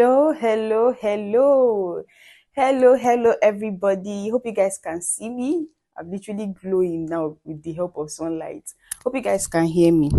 Hello, hello, hello. Hello, everybody. Hope you guys can see me. I'm literally glowing now with the help of sunlight. Hope you guys can hear me.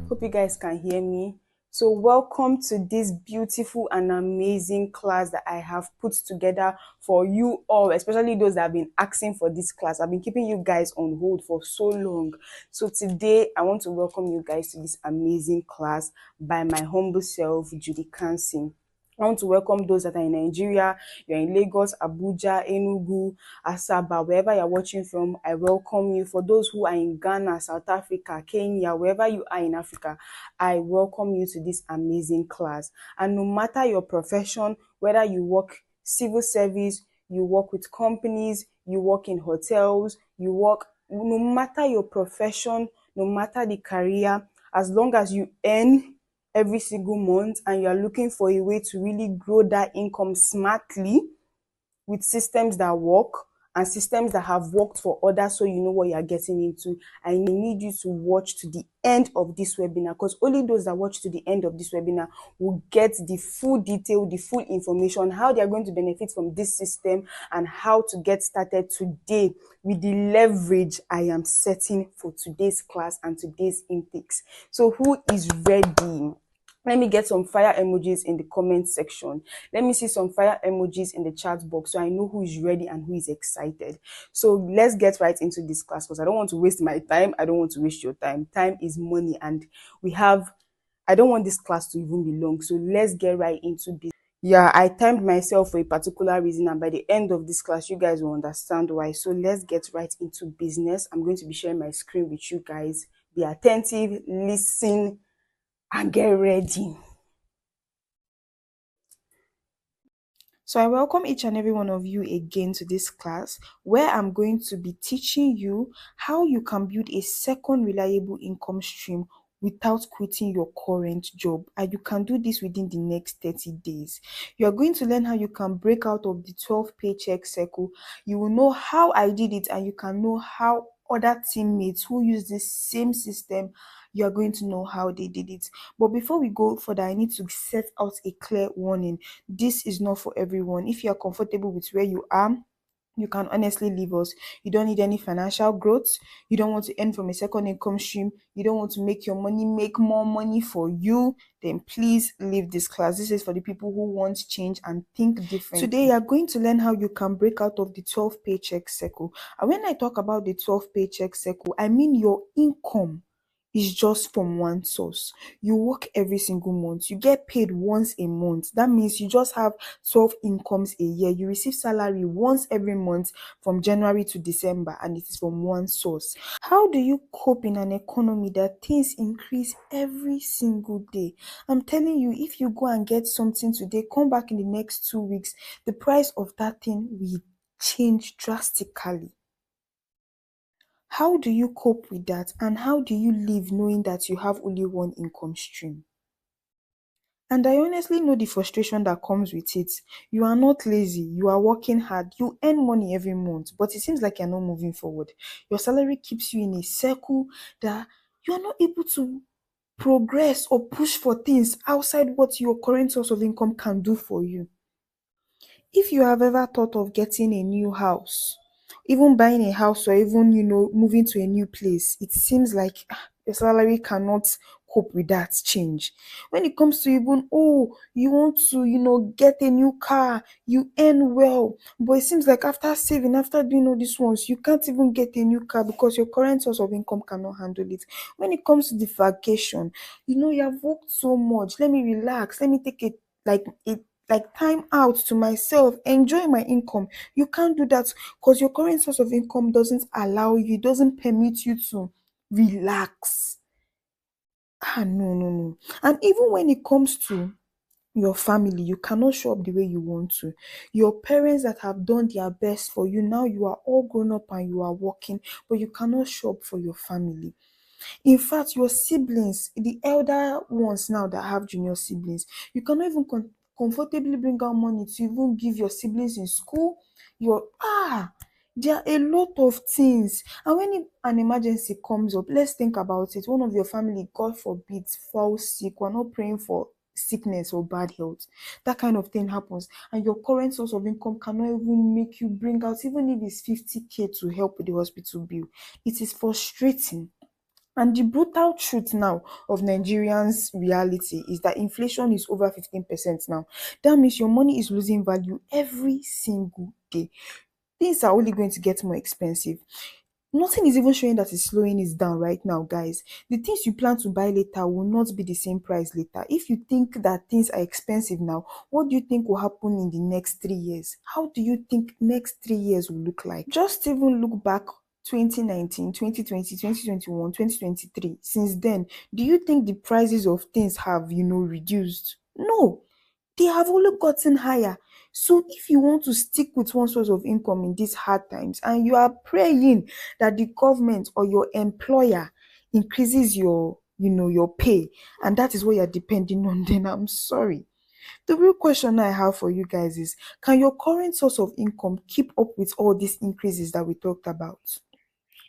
Hope you guys can hear me. So, welcome to this beautiful and amazing class that I have put together for you all, especially those that have been asking for this class. I've been keeping you guys on hold for so long. So, today I want to welcome you guys to this amazing class by my humble self, Judy Kansin. I want to welcome those that are in Nigeria, you're in Lagos, Abuja, Enugu, Asaba, wherever you're watching from, I welcome you. For those who are in Ghana, South Africa, Kenya, wherever you are in Africa, I welcome you to this amazing class. And no matter your profession, whether you work civil service, you work with companies, you work in hotels, no matter your profession, no matter the career, as long as you earn every single month and you are looking for a way to really grow that income smartly with systems that work and systems that have worked for others, so you know what you're getting into, I need you to watch to the end of this webinar, because only those that watch to the end of this webinar will get the full detail, the full information, how they are going to benefit from this system and how to get started today with the leverage I am setting for today's class and today's intakes. So who is ready? Let me get some fire emojis in the comment section. Let me see some fire emojis in the chat box so I know who is ready and who is excited. So let's get right into this class, because I don't want to waste my time. I don't want to waste your time. Time is money, and I don't want this class to even be long. So let's get right into this. Yeah, I timed myself for a particular reason, and by the end of this class, you guys will understand why. So let's get right into business. I'm going to be sharing my screen with you guys. Be attentive, listen, and get ready. So I welcome each and every one of you again to this class, where I'm going to be teaching you how you can build a second reliable income stream without quitting your current job. And you can do this within the next 30 days. You are going to learn how you can break out of the 12 paycheck cycle. You will know how I did it, and you can know how other teammates who use this same system, you are going to know how they did it. But before we go further, I need to set out a clear warning. This is not for everyone. If you are comfortable with where you are, you can honestly leave us. You don't need any financial growth. You don't want to earn from a second income stream. You don't want to make your money make more money for you. Then please leave this class. This is for the people who want change and think differently. Today, you are going to learn how you can break out of the 12 paycheck cycle. And when I talk about the 12 paycheck cycle, I mean your income is just from one source. You work every single month. You get paid once a month. That means you just have 12 incomes a year. You receive salary once every month from January to December, and it is from one source. How do you cope in an economy that things increase every single day? I'm telling you, if you go and get something today, come back in the next 2 weeks, the price of that thing will change drastically. How do you cope with that, and how do you live knowing that you have only one income stream? And I honestly know the frustration that comes with it. You are not lazy, you are working hard, you earn money every month, but it seems like you're not moving forward. Your salary keeps you in a circle that you are not able to progress or push for things outside what your current source of income can do for you. If you have ever thought of getting a new house, even buying a house, or even, moving to a new place, it seems like your salary cannot cope with that change. When it comes to even, you want to, get a new car, you earn well, but it seems like after saving, after doing all these ones, you can't even get a new car because your current source of income cannot handle it. When it comes to the vacation, you have worked so much. Let me relax. Let me take it like time out to myself, enjoy my income. You can't do that because your current source of income doesn't allow you, doesn't permit you to relax. No. And even when it comes to your family, you cannot show up the way you want to. Your parents that have done their best for you, now you are all grown up and you are working, but you cannot show up for your family. In fact, your siblings, the elder ones now that have junior siblings, you cannot even comfortably bring out money to even give your siblings in school. There are a lot of things. And when an emergency comes up, let's think about it. One of your family, God forbid, falls sick. We're not praying for sickness or bad health, that kind of thing happens, and your current source of income cannot even make you bring out, even if it's 50K to help with the hospital bill. It is frustrating. And the brutal truth now of Nigerians' reality is that inflation is over 15% now. That means your money is losing value every single day. Things are only going to get more expensive. Nothing is even showing that it's slowing it down right now, guys. The things you plan to buy later will not be the same price later. If you think that things are expensive now, what do you think will happen in the next 3 years? How do you think next 3 years will look like? Just even look back 2019, 2020, 2021, 2023. Since then, do you think the prices of things have, reduced? No, they have only gotten higher. So if you want to stick with one source of income in these hard times and you are praying that the government or your employer increases your pay, and that is what you're depending on, then I'm sorry. The real question I have for you guys is, can your current source of income keep up with all these increases that we talked about?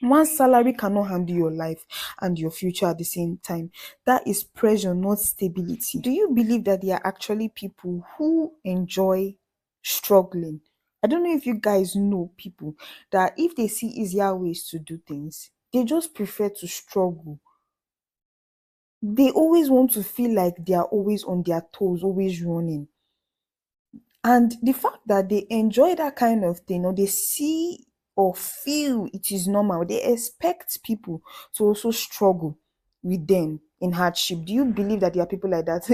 One salary cannot handle your life and your future at the same time. That is pressure, not stability. Do you believe that there are actually people who enjoy struggling? I don't know if you guys know people that if they see easier ways to do things, they just prefer to struggle. They always want to feel like they are always on their toes, always running. And the fact that they enjoy that kind of thing, or they see or feel it is normal, they expect people to also struggle with them in hardship. Do you believe that there are people like that?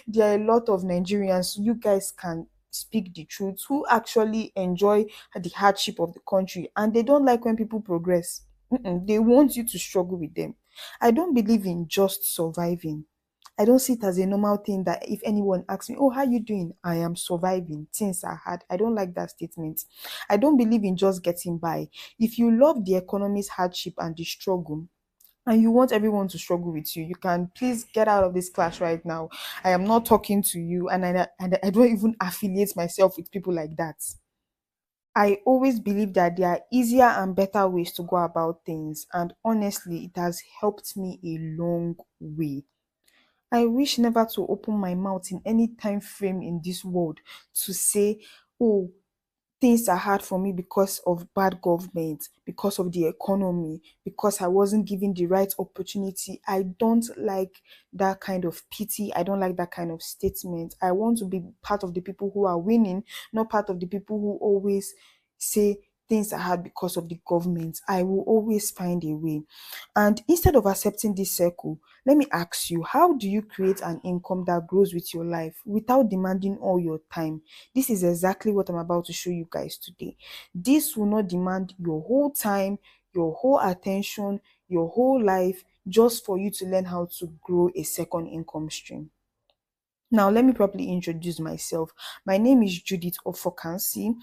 There are a lot of Nigerians, you guys can speak the truth, who actually enjoy the hardship of the country and they don't like when people progress. They want you to struggle with them. I don't believe in just surviving. I don't see it as a normal thing that if anyone asks me, "Oh, how you doing?" I am surviving. Things are hard. I don't like that statement. I don't believe in just getting by. If you love the economy's hardship and the struggle, and you want everyone to struggle with you, you can please get out of this class right now. I am not talking to you, and I don't even affiliate myself with people like that. I always believe that there are easier and better ways to go about things, and honestly, it has helped me a long way. I wish never to open my mouth in any time frame in this world to say, oh, things are hard for me because of bad government, because of the economy, because I wasn't given the right opportunity. I don't like that kind of pity. I don't like that kind of statement. I want to be part of the people who are winning, not part of the people who always say things are hard because of the government. I will always find a way. And instead of accepting this circle, let me ask you, how do you create an income that grows with your life without demanding all your time? This is exactly what I'm about to show you guys today. This will not demand your whole time, your whole attention, your whole life, just for you to learn how to grow a second income stream. Now, let me properly introduce myself. My name is Judith Ofokansi.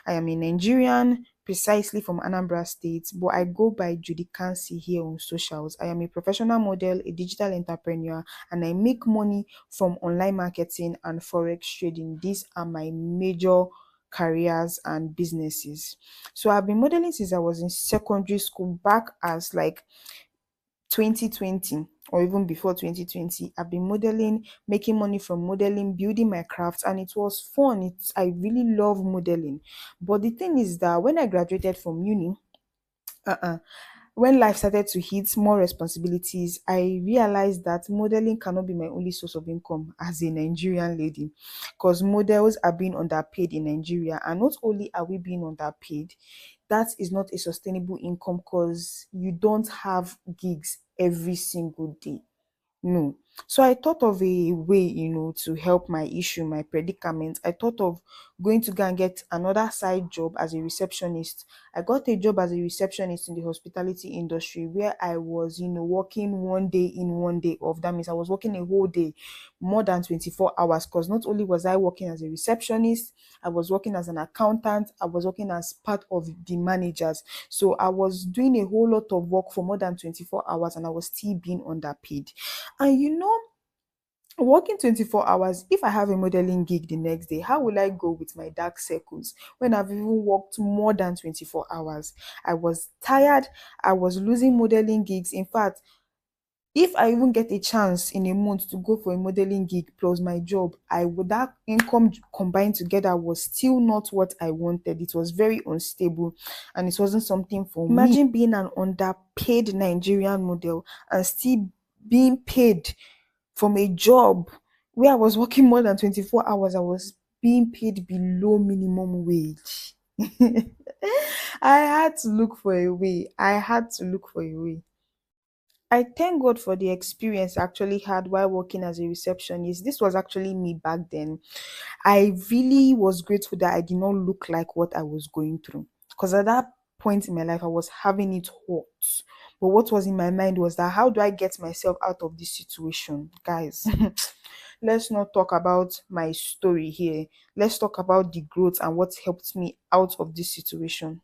I am a Nigerian, precisely from Anambra State, but I go by Judy Kansi here on socials. I am a professional model, a digital entrepreneur, and I make money from online marketing and Forex trading. These are my major careers and businesses. So I've been modeling since I was in secondary school, back as like 2020 or even before 2020. I've been modeling, making money from modeling, building my crafts, and it was fun. I really love modeling. But the thing is that when I graduated from uni, uh-uh, when life started to hit more responsibilities, I realized that modeling cannot be my only source of income as a Nigerian lady, because models are being underpaid in Nigeria. And not only are we being underpaid, that is not a sustainable income because you don't have gigs every single day. No. So I thought of a way, to help my issue, my predicament. I thought of going to go and get another side job as a receptionist. I got a job as a receptionist in the hospitality industry where I was, working one day in, one day off. That means I was working a whole day, more than 24 hours, because not only was I working as a receptionist, I was working as an accountant, I was working as part of the managers. So I was doing a whole lot of work for more than 24 hours and I was still being underpaid. And working 24 hours, if I have a modeling gig the next day, how will I go with my dark circles when I've even worked more than 24 hours? I was tired. I was losing modeling gigs. In fact, If I even get a chance in a month to go for a modeling gig plus my job, I would that income combined together was still not what I wanted. It was very unstable and it wasn't something for me. Imagine being an underpaid Nigerian model and still being paid from a job where I was working more than 24 hours. I was being paid below minimum wage. I had to look for a way. I had to look for a way. I thank God for the experience I actually had while working as a receptionist. This was actually me back then. I really was grateful that I did not look like what I was going through. Because at that point in my life, I was having it hot. But what was in my mind was that how do I get myself out of this situation? Guys, let's not talk about my story here. Let's talk about the growth and what helped me out of this situation.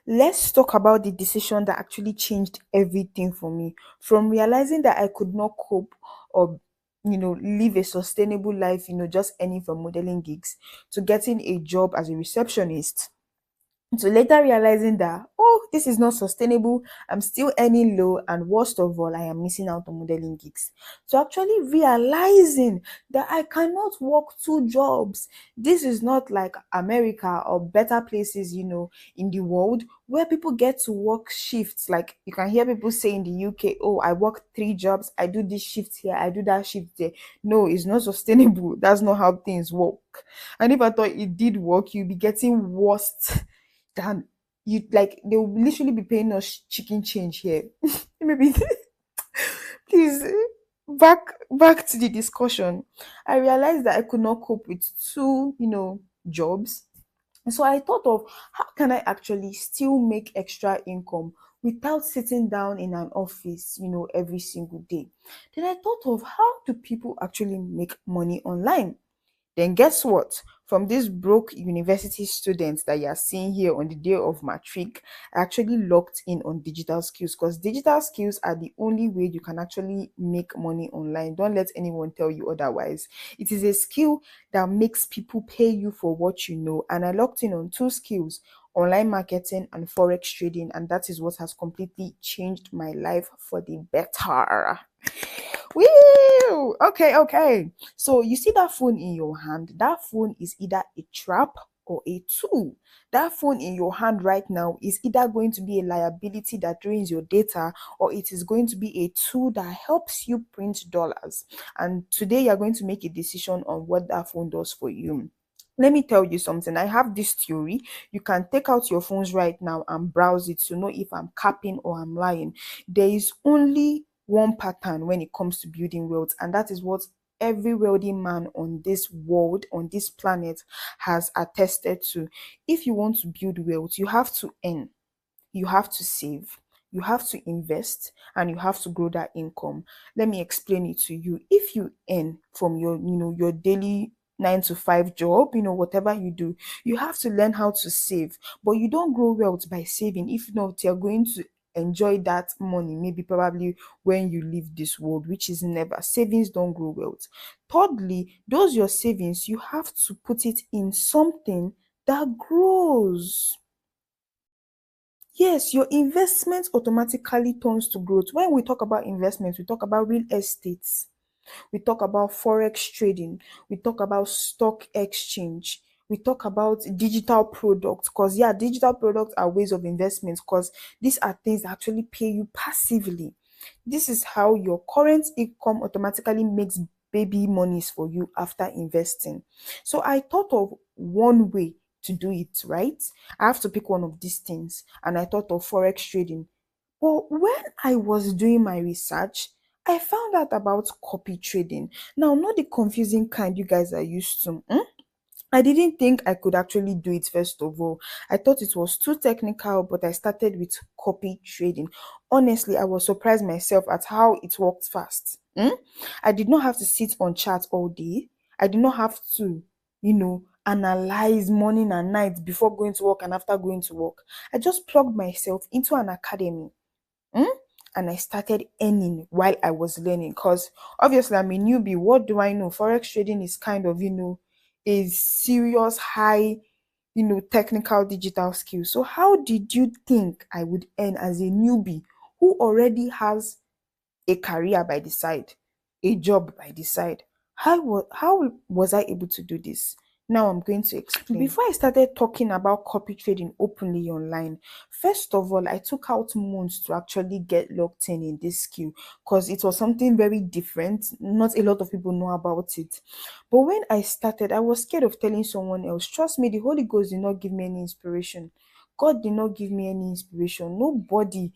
Let's talk about the decision that actually changed everything for me. From realizing that I could not cope or live a sustainable life, just earning from modeling gigs, to getting a job as a receptionist, to later realizing that, oh, this is not sustainable, I'm still earning low, and worst of all, I am missing out on modeling gigs. To actually realizing that I cannot work two jobs. This is not like America or better places, in the world where people get to work shifts. Like you can hear people say in the UK, oh, I work three jobs, I do this shift here, I do that shift there. No, it's not sustainable. That's not how things work. And if I thought it did work, you'd be getting worse than you, like they will literally be paying us chicken change here. Maybe please, back to the discussion. I realized that I could not cope with two, jobs. So I thought of how can I actually still make extra income without sitting down in an office, every single day. Then I thought of how do people actually make money online. Then guess what? From these broke university students that you are seeing here on the day of matric, I actually locked in on digital skills, because digital skills are the only way you can actually make money online. Don't let anyone tell you otherwise. It is a skill that makes people pay you for what you know. And I locked in on two skills: online marketing and forex trading, and that is what has completely changed my life for the better. Woo! Okay, okay. So you see that phone in your hand? That phone is either a trap or a tool. That phone in your hand right now is either going to be a liability that drains your data, or it is going to be a tool that helps you print dollars. And today you're going to make a decision on what that phone does for you. Let me tell you something. I have this theory. You can take out your phones right now and browse it to know if I'm capping or I'm lying. There is only one pattern when it comes to building wealth, and that is what every wealthy man on this world, on this planet, has attested to. If you want to build wealth, you have to earn, you have to save, you have to invest, and you have to grow that income. Let me explain it to you. If you earn from your daily 9 to 5 job, whatever you do, you have to learn how to save. But you don't grow wealth by saving. If not, you're going to enjoy that money maybe probably when you leave this world, which is never. Savings don't grow wealth. Thirdly, those your savings, you have to put it in something that grows. Yes, your investment automatically turns to growth. When we talk about investments, we talk about real estate, we talk about forex trading, we talk about stock exchange, we talk about digital products. Because yeah, digital products are ways of investments, because these are things that actually pay you passively. This is how your current income automatically makes baby monies for you after investing. So I thought of one way to do it, right? I have to pick one of these things, and I thought of forex trading. But when I was doing my research, I found out about copy trading. Now, not the confusing kind you guys are used to. I didn't think I could actually do it first of all. I thought it was too technical, but I started with copy trading. Honestly, I was surprised myself at how it worked fast. I did not have to sit on chat all day. I did not have to, analyze morning and night before going to work and after going to work. I just plugged myself into an academy. Mm? And I started earning while I was learning, because obviously I'm a newbie. What do I know? Forex trading is kind of, a serious high, technical digital skill. So how did you think I would earn as a newbie who already has a career by the side, a job by the side. How was I able to do this? Now I'm going to explain. Before I started talking about copy trading openly online, first of all, I took out months to actually get locked in this skill because it was something very different. Not a lot of people know about it. But when I started, I was scared of telling someone else. Trust me, the Holy Ghost did not give me any inspiration. God did not give me any inspiration. Nobody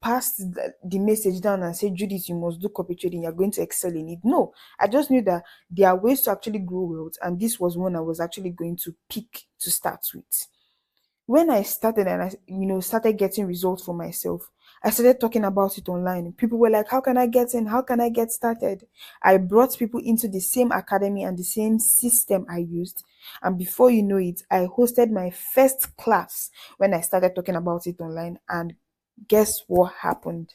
passed the message down and said, Judith, you must do copy trading, you're going to excel in it. No, I just knew that there are ways to actually grow wealth, and this was one I was actually going to pick to start with. When I started and I started getting results for myself, I started talking about it online. People were like, how can I get in? How can I get started? I brought people into the same academy and the same system I used. And before you know it, I hosted my first class when I started talking about it online. And guess what happened?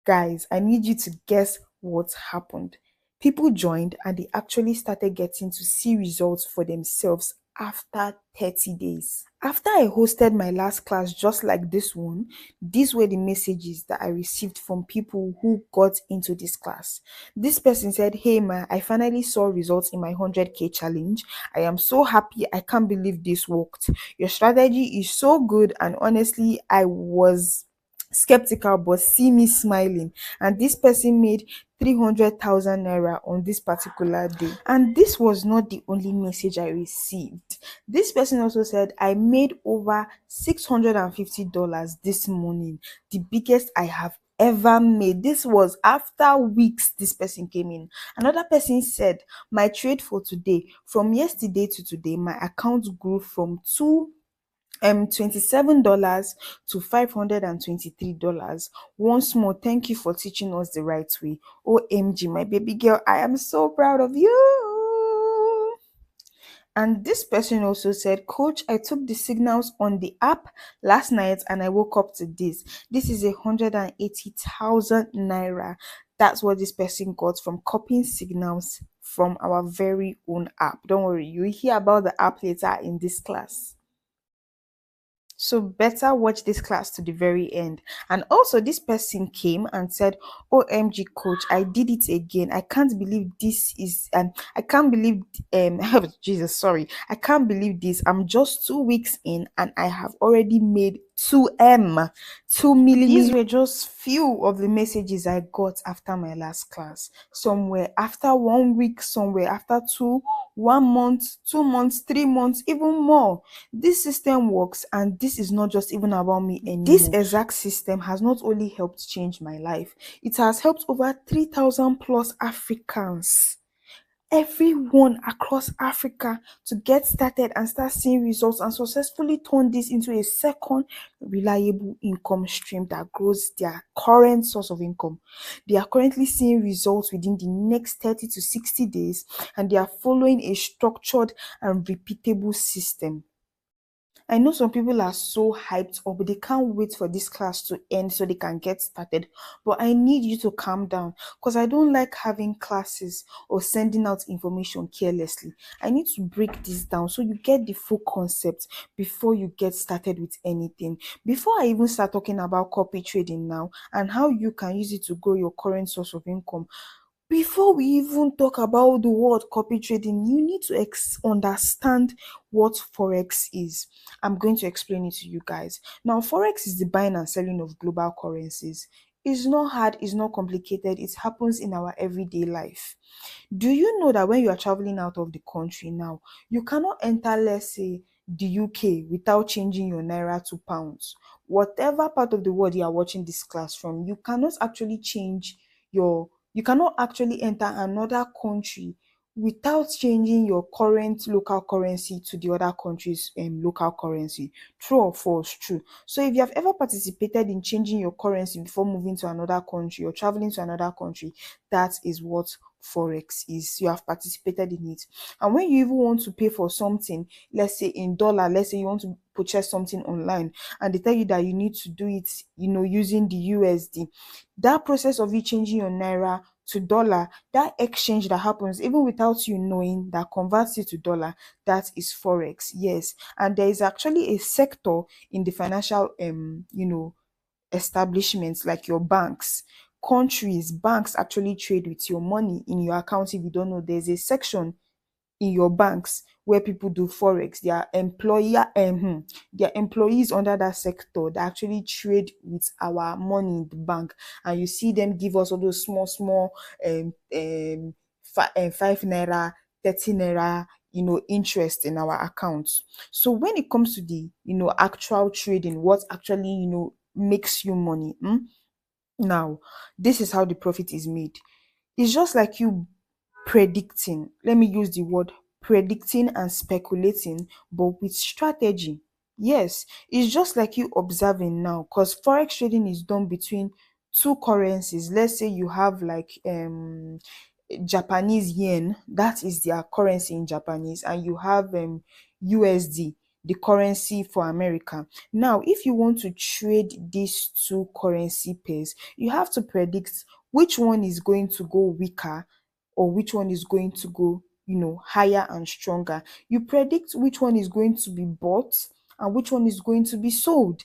Guys, I need you to guess what happened. People joined and they actually started getting to see results for themselves after 30 days. After I hosted my last class just like this one, these were the messages that I received from people who got into this class. This person said, hey ma, I finally saw results in my 100K challenge. I am so happy. I can't believe this worked. Your strategy is so good, and honestly, I was skeptical, but see me smiling. And this person made 300,000 naira on this particular day. And this was not the only message I received. This person also said, I made over $650 this morning, the biggest I have ever made. This was after weeks this person came in. Another person said, my trade for today, from yesterday to today, my account grew from $27 to $523. Once more, thank you for teaching us the right way. OMG, my baby girl, I am so proud of you. And this person also said, Coach, I took the signals on the app last night and I woke up to this. This is 180,000 naira. That's what this person got from copying signals from our very own app. Don't worry, you'll hear about the app later in this class. So better watch this class to the very end. And also this person came and said, OMG coach, I did it again. I can't believe this is I can't believe Jesus, sorry. I can't believe this. I'm just 2 weeks in and I have already made 2 million. These were just few of the messages I got after my last class. Somewhere after 1 week, somewhere after 1 month, 2 months, 3 months, even more. This system works, and this is not just even about me anymore. This exact system has not only helped change my life, it has helped over 3,000 plus Africans, everyone across Africa, to get started and start seeing results and successfully turn this into a second reliable income stream that grows their current source of income. They are currently seeing results within the next 30 to 60 days, and they are following a structured and repeatable system. I know some people are so hyped up, they can't wait for this class to end so they can get started. But I need you to calm down because I don't like having classes or sending out information carelessly. I need to break this down so you get the full concept before you get started with anything. Before I even start talking about copy trading now and how you can use it to grow your current source of income, before we even talk about the word copy trading, you need to understand what Forex is. I'm going to explain it to you guys. Now, Forex is the buying and selling of global currencies. It's not hard, it's not complicated, it happens in our everyday life. Do you know that when you are traveling out of the country now, you cannot enter, let's say, the UK without changing your naira to pounds? Whatever part of the world you are watching this class from, you cannot actually enter another country without changing your current local currency to the other country's local currency. True or false? True. So if you have ever participated in changing your currency before moving to another country or traveling to another country, that is what Forex is. You have participated in it. And when you even want to pay for something, let's say in dollar, let's say you want to purchase something online and they tell you that you need to do it, using the USD, that process of you changing your naira to dollar, that exchange that happens even without you knowing, that converts it to dollar, that is Forex. Yes. And there is actually a sector in the financial establishments like your banks countries, banks actually trade with your money in your account. If you don't know, there's a section in your banks where people do forex. Their employees under that sector that actually trade with our money in the bank, and you see them give us all those small small 5 naira, 30 naira, interest in our accounts. So when it comes to the actual trading, what actually makes you money, now this is how the profit is made. It's just like you predicting, let me use the word predicting and speculating, but with strategy. Yes, it's just like you observing now, because forex trading is done between two currencies. Let's say you have like Japanese yen, that is their currency in Japanese, and you have USD, the currency for America. Now, if you want to trade these two currency pairs, you have to predict which one is going to go weaker or which one is going to go, higher and stronger. You predict which one is going to be bought and which one is going to be sold.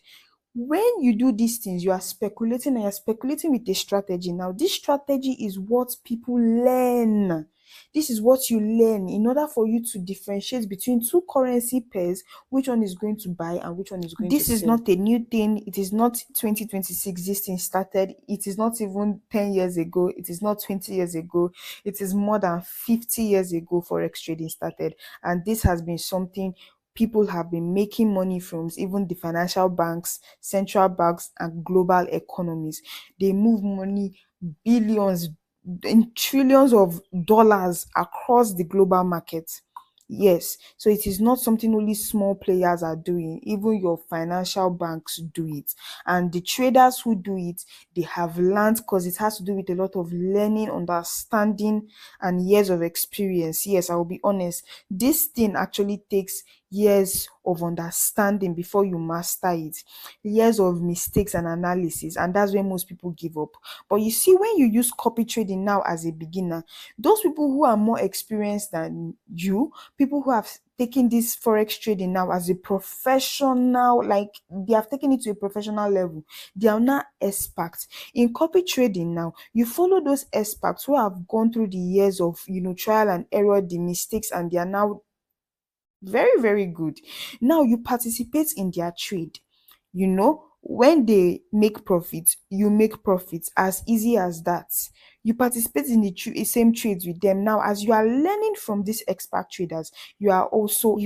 When you do these things, you are speculating, and you're speculating with a strategy. Now, this strategy is what people learn. This is what you learn in order for you to differentiate between two currency pairs, which one is going to buy and which one is going to sell. This is not a new thing. It is not 2026 this thing started. It is not even 10 years ago. It is not 20 years ago. It is more than 50 years ago forex trading started. And this has been something people have been making money from. Even the financial banks, central banks, and global economies, they move money, billions and trillions of dollars across the global market. Yes, so it is not something only small players are doing. Even your financial banks do it, and the traders who do it, they have learned, because it has to do with a lot of learning, understanding, and years of experience. Yes, I will be honest, this thing actually takes years of understanding before you master it, years of mistakes and analysis, and that's when most people give up. But you see, when you use copy trading now as a beginner, those people who are more experienced than you, people who have taken this forex trading now as a professional, like they have taken it to a professional level, they are now experts in copy trading. Now you follow those experts who have gone through the years of trial and error, the mistakes, and they are now very, very good. Now you participate in their trade. When they make profits, you make profits, as easy as that. You participate in the same trades with them. Now, as you are learning from these expert traders, you are also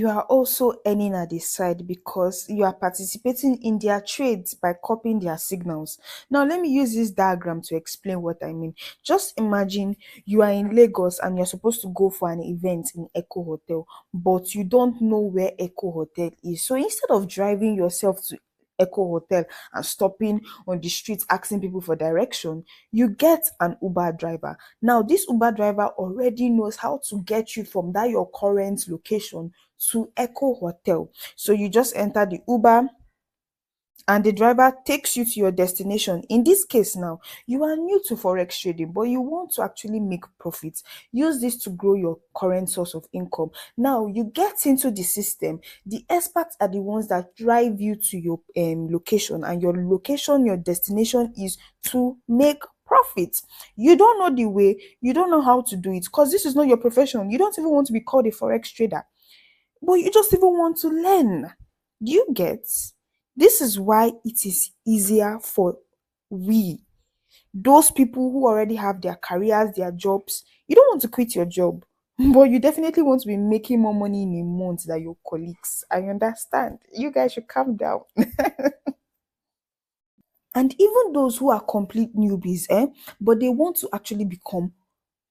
earning at the side, because you are participating in their trades by copying their signals. Now, let me use this diagram to explain what I mean. Just imagine you are in Lagos and you're supposed to go for an event in Echo Hotel, but you don't know where Echo Hotel is. So instead of driving yourself to Echo Hotel and stopping on the streets asking people for direction, you get an Uber driver. Now, this Uber driver already knows how to get you from that your current location to Echo Hotel. So you just enter the Uber, and the driver takes you to your destination. In this case now, you are new to forex trading, but you want to actually make profits. Use this to grow your current source of income. Now you get into the system. The experts are the ones that drive you to your location, and your location, your destination is to make profit. You don't know the way, you don't know how to do it, because this is not your profession. You don't even want to be called a forex trader, but you just even want to learn. Do you get? This is why it is easier for we, those people who already have their careers, their jobs. You don't want to quit your job, but you definitely want to be making more money in a month than your colleagues. I understand. You guys should calm down. And even those who are complete newbies, but they want to actually become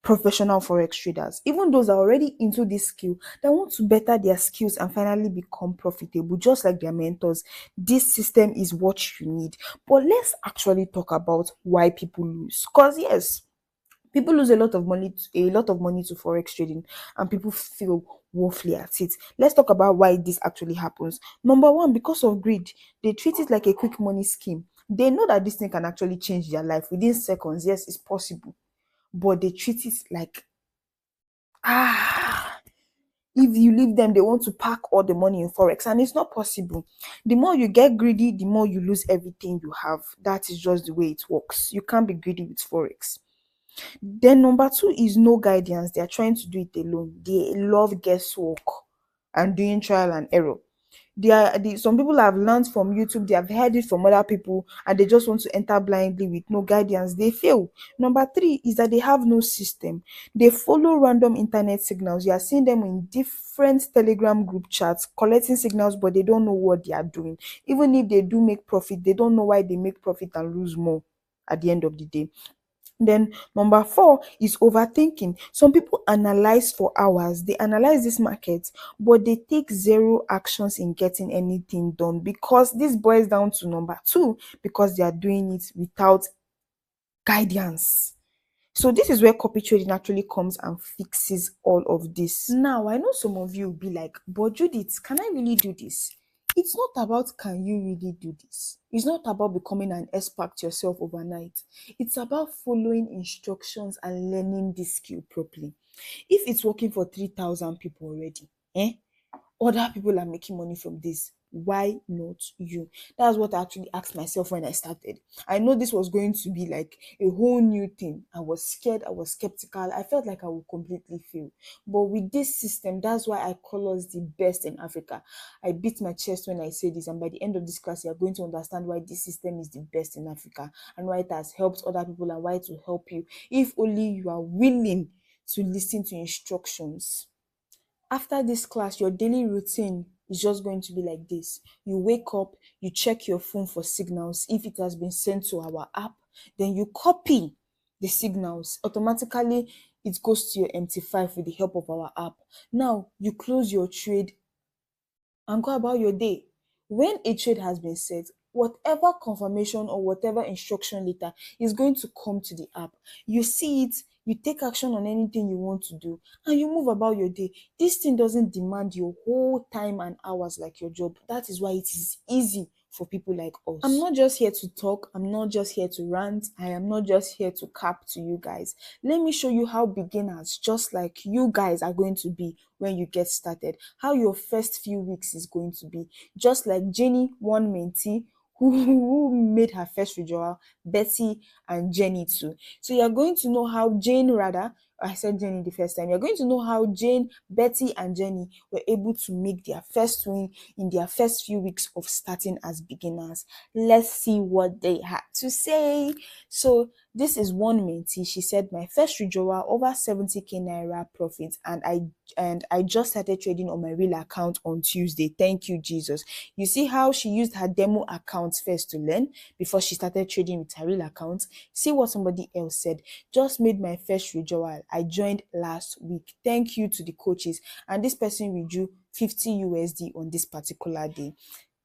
professional forex traders, even those that are already into this skill, that want to better their skills and finally become profitable just like their mentors, this system is what you need. But let's actually talk about why people lose, because yes, people lose a lot of money to forex trading, and people feel woefully at it. Let's talk about why this actually happens. Number one, because of greed. They treat it like a quick money scheme. They know that this thing can actually change their life within seconds. Yes, it's possible, but they treat it like, ah, If you leave them, they want to pack all the money in Forex, and it's not possible. The more you get greedy, the more you lose everything you have. That is just the way it works. You can't be greedy with Forex. Then number two is no guidance. They are trying to do it alone. They love guesswork and doing trial and error. Some people have learned from YouTube, they have heard it from other people, and they just want to enter blindly with no guidance. They fail. Number three is that they have no system. They follow random internet signals. You are seeing them in different Telegram group chats collecting signals, but they don't know what they are doing. Even if they do make profit, they don't know why they make profit and lose more at the end of the day. Then number four is overthinking. Some people analyze for hours. They analyze this market, but they take zero actions in getting anything done, because this boils down to number two, because they are doing it without guidance. So this is where copy trading actually comes and fixes all of this. Now, I know some of you will be like, but Judith, can I really do this? It's not about can you really do this. It's not about becoming an expert yourself overnight. It's about following instructions and learning this skill properly. If it's working for 3,000 people already, other people are making money from this, why not you? That's what I actually asked myself when I started. I know this was going to be like a whole new thing. I was scared, I was skeptical, I felt like I would completely fail. But with this system, that's why I call us the best in Africa. I beat my chest when I say this, and by the end of this class, you're going to understand why this system is the best in Africa and why it has helped other people and why it will help you, if only you are willing to listen to instructions. After this class, your daily routine is just going to be like this. You wake up, you check your phone for signals. If it has been sent to our app, then you copy the signals. Automatically, it goes to your MT5 with the help of our app. Now, you close your trade and go about your day. When a trade has been set, whatever confirmation or whatever instruction letter is going to come to the app. You see it, you take action on anything you want to do, and you move about your day. This thing doesn't demand your whole time and hours like your job. That is why it is easy for people like us. I'm not just here to talk, I'm not just here to rant, I am not just here to cap to you guys. Let me show you how beginners, just like you guys, are going to be when you get started. How your first few weeks is going to be. Just like Jenny, one mentee, who made her first withdrawal, Betty and Jenny too. So you're going to know how I said Jenny the first time. You're going to know how Jane, Betty, and Jenny were able to make their first win in their first few weeks of starting as beginners. Let's see what they had to say. So this is one mentee. She said, my first withdrawal over 70k naira profit, and I just started trading on my real account on Tuesday. Thank you, Jesus. You see how she used her demo account first to learn before she started trading with her real account. See what somebody else said. Just made my first withdrawal. I joined last week. Thank you to the coaches. And this person withdrew 50 USD on this particular day.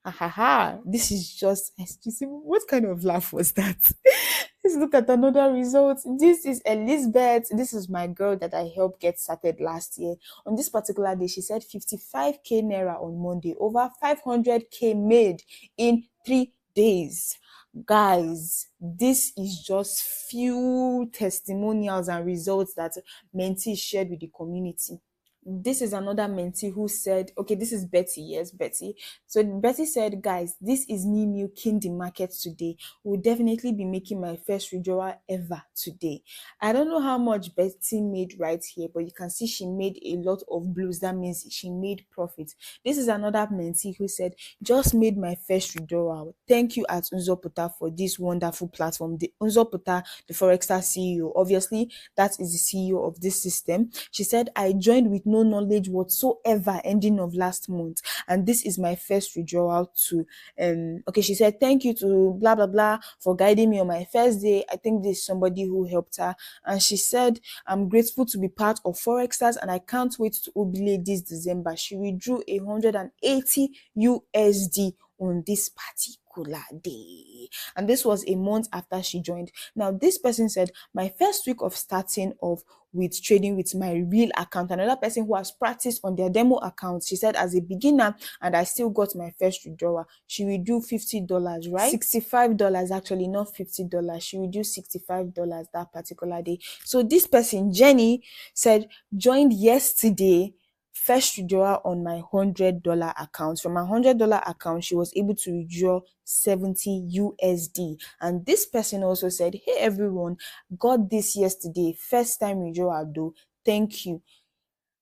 Ha ha ha. This is just, what kind of laugh was that? Let's look at another result. This is Elizabeth. This is my girl that I helped get started last year. On this particular day, she said 55k naira on Monday, over 500k made in 3 days. Guys, this is just few testimonials and results that mentees shared with the community. This is another mentee who said, okay, this is Betty. Yes, Betty. So Betty said, guys, this is me milking the market today. Will definitely be making my first withdrawal ever today. I don't know how much Betty made right here, but you can see she made a lot of blues. That means she made profit. This is another mentee who said, just made my first withdrawal. Thank you at Unzoputa for this wonderful platform. The Unzoputa, the Forexer CEO, obviously that is the CEO of this system. She said, I joined with no knowledge whatsoever ending of last month, and this is my first withdrawal to okay, she said thank you to blah blah blah for guiding me on my first day. I think this is somebody who helped her, and she said, I'm grateful to be part of Forexers and I can't wait to jubilate this December. She withdrew 180 USD on this particular day, and this was a month after she joined. Now this person said, my first week of starting off with trading with my real account. Another person who has practiced on their demo account, she said, as a beginner, and I still got my first withdrawal. She will do $50, right? $65 actually, not $50. She will do $65 that particular day. So this person, Jenny, said, joined yesterday, first withdrawal on my $100 account. From my $100 account, she was able to withdraw 70 USD. And this person also said, hey everyone, got this yesterday, first time withdrawal though, thank you.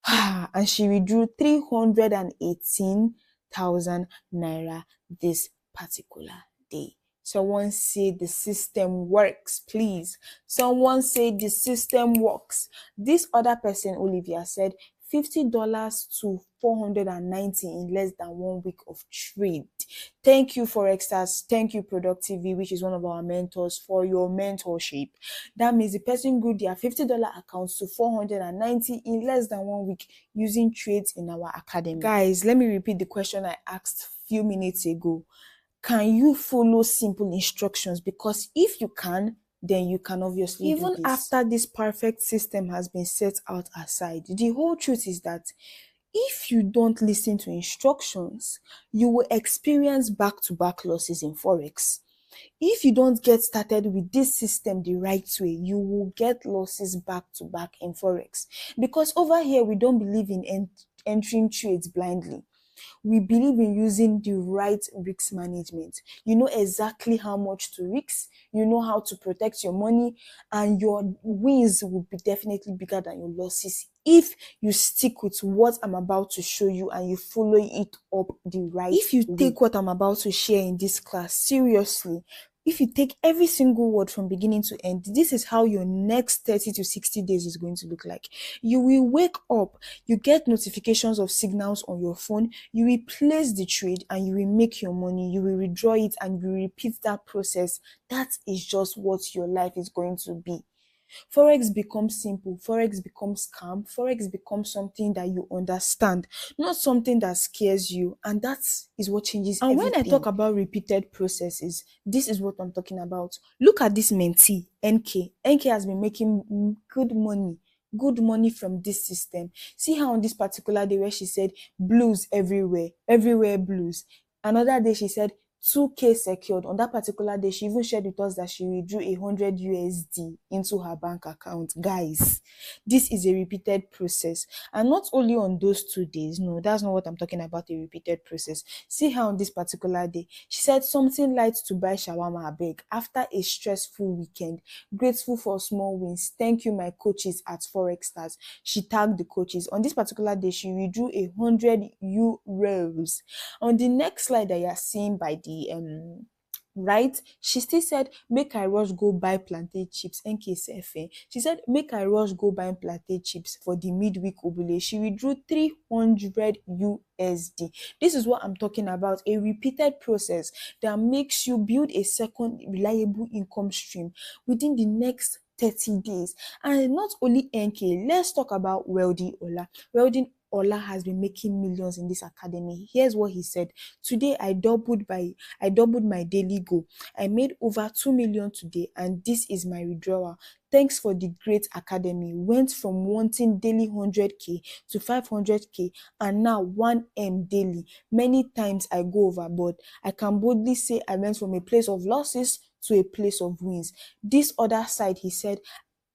And she withdrew 318,000 naira this particular day. Someone say the system works, please. Someone say the system works. This other person, Olivia, said $50 to 490 in less than 1 week of trade. Thank you, Forexers. Thank you, Productivity, which is one of our mentors, for your mentorship. That means the person grew their $50 accounts to 490 in less than 1 week using trades in our academy. Guys, let me repeat the question I asked a few minutes ago. Can you follow simple instructions? Because if you can, then you can obviously do this. Even after this perfect system has been set out aside, the whole truth is that if you don't listen to instructions, you will experience back-to-back losses in Forex. If you don't get started with this system the right way, you will get losses back to back in Forex. Because over here, we don't believe in entering trades blindly. We believe in using the right risk management. You know exactly how much to risk, you know how to protect your money, and your wins will be definitely bigger than your losses if you stick with what I'm about to show you and you follow it up the right way. If you take what I'm about to share in this class seriously, if you take every single word from beginning to end, this is how your next 30 to 60 days is going to look like. You will wake up, you get notifications of signals on your phone, you will place the trade and you will make your money, you will withdraw it and you will repeat that process. That is just what your life is going to be. Forex becomes simple, Forex becomes calm, Forex becomes something that you understand, not something that scares you, and that is what changes everything. And when I talk about repeated processes, this is what I'm talking about. Look at this mentee, NK. NK has been making good money from this system. See how on this particular day where she said blues everywhere blues. Another day she said 2K secured. On that particular day, she even shared with us that she withdrew 100 USD into her bank account. Guys, this is a repeated process. And not only on those 2 days, no, that's not what I'm talking about, a repeated process. See how on this particular day, she said something light to buy shawarma abeg after a stressful weekend. Grateful for small wins. Thank you, my coaches at Forex Stars. She tagged the coaches. On this particular day, she withdrew 100 euros. On the next slide that you are seeing by the right, she still said make I rush go buy plantain chips. NKSFA, she said make I rush go buy plantain chips for the midweek obule. She withdrew 300 USD. This is what I'm talking about, a repeated process that makes you build a second reliable income stream within the next 30 days. And not only NK, let's talk about Wealthy Ola. Wealthy Ola has been making millions in this academy. Here's what he said. Today I doubled my daily goal. I made over 2 million today and this is my withdrawal. Thanks for the great academy. Went from wanting daily 100k to 500k and now 1M daily. Many times I go overboard. I can boldly say I went from a place of losses to a place of wins. This other side, he said,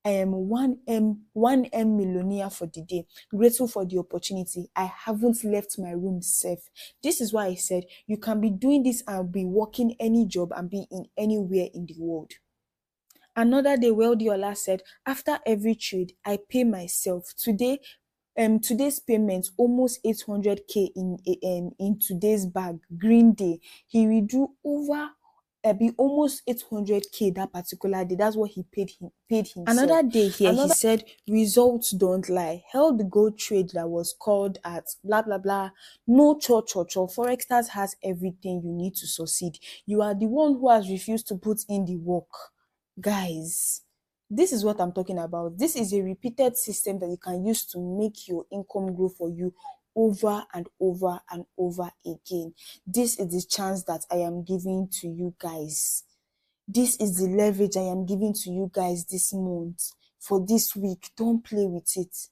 I am 1M millionaire for the day. Grateful for the opportunity. I haven't left my room safe. This is why I said you can be doing this and be working any job and be in anywhere in the world. Another day, Weldiola said, after every trade, I pay myself. Today's payment almost 800k in today's bag. Green day, he withdrew over be almost 800k that particular day. That's what he paid himself. Another day here, he said results don't lie. Held the gold trade that was called at blah blah blah. No cho. Forex Stars has everything you need to succeed. You are the one who has refused to put in the work. Guys, this is what I'm talking about. This is a repeated system that you can use to make your income grow for you over and over and over again. This is the chance that I am giving to you guys. This is the leverage I am giving to you guys this month. For this week, don't play with it.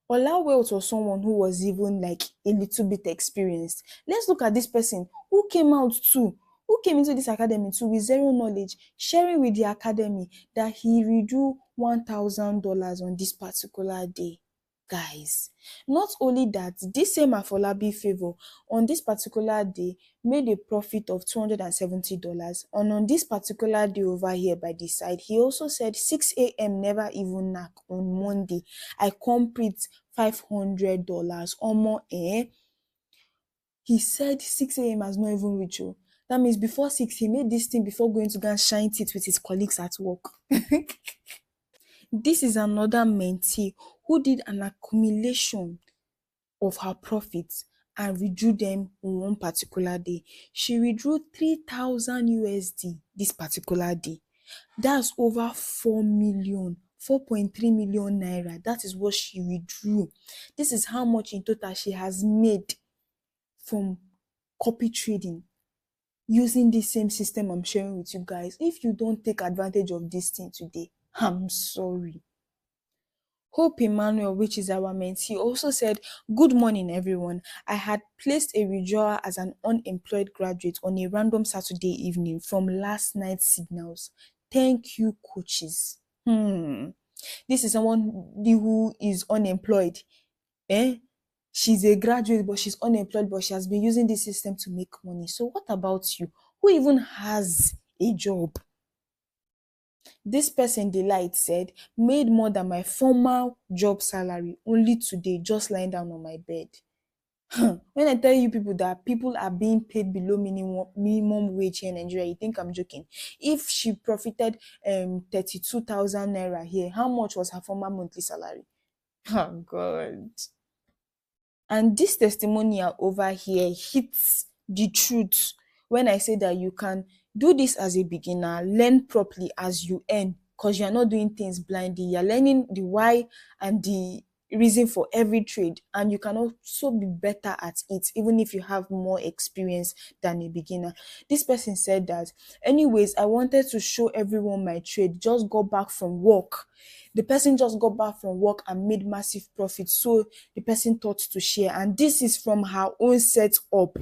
Ola Wealth was someone who was even like a little bit experienced. Let's look at this person who came into this academy too with zero knowledge, sharing with the academy that he withdrew $1,000 on this particular day. Guys, not only that, this same Afolabi favor on this particular day made a profit of $270. And on this particular day over here by the side, he also said 6 a.m. never even knock on Monday. I complete $500. Omo, eh? He said 6 a.m. has not even reached. Oh. That means before 6, he made this thing before going to go and shine teeth with his colleagues at work. This is another mentee who did an accumulation of her profits and withdrew them on one particular day. She withdrew 3,000 USD this particular day. That's over 4 million, 4.3 million naira. That is what she withdrew. This is how much in total she has made from copy trading using this same system I'm sharing with you guys. If you don't take advantage of this thing today, I'm sorry. Hope Emmanuel, which is our mentee, also said, "Good morning, everyone. I had placed a withdrawal as an unemployed graduate on a random Saturday evening from last night's signals. Thank you, coaches." This is someone who is unemployed. Eh? She's a graduate, but she's unemployed, but she has been using this system to make money. So what about you? Who even has a job? This person, Delight, said, "Made more than my former job salary only today, just lying down on my bed." When I tell you people that people are being paid below minimum wage here in Nigeria, you think I'm joking. If she profited 32,000 naira here, how much was her former monthly salary? Oh God. And this testimonial over here hits the truth when I say that you can do this as a beginner, learn properly as you earn, because you're not doing things blindly. You're learning the why and the reason for every trade, and you can also be better at it even if you have more experience than a beginner. This person said that, "Anyways, I wanted to show everyone my trade, just got back from work." The person just got back from work and made massive profit, so the person thought to share, and this is from her own setup.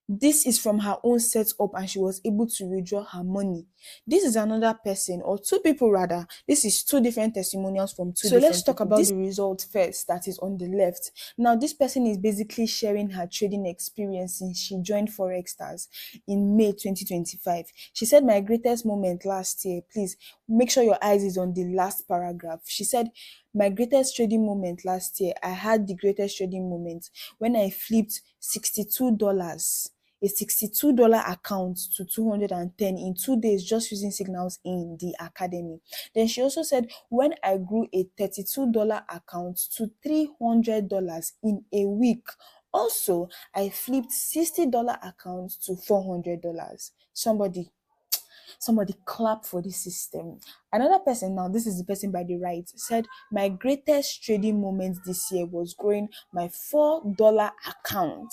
This is from her own setup, and she was able to withdraw her money. This is another person, or two people rather. This is two different testimonials from two different people. So let's talk about the result first, that is on the left. Now, this person is basically sharing her trading experience since she joined Forex Stars in May 2025. She said, "My greatest moment last year," please make sure your eyes is on the last paragraph. She said, "My greatest trading moment last year, I had the greatest trading moment when I flipped $62, a $62 account to 210 in 2 days just using signals in the academy." Then she also said, "When I grew a $32 account to $300 in a week. Also, I flipped $60 accounts to $400. Somebody clap for this system. Another person, now this is the person by the right, said, "My greatest trading moment this year was growing my $4 account."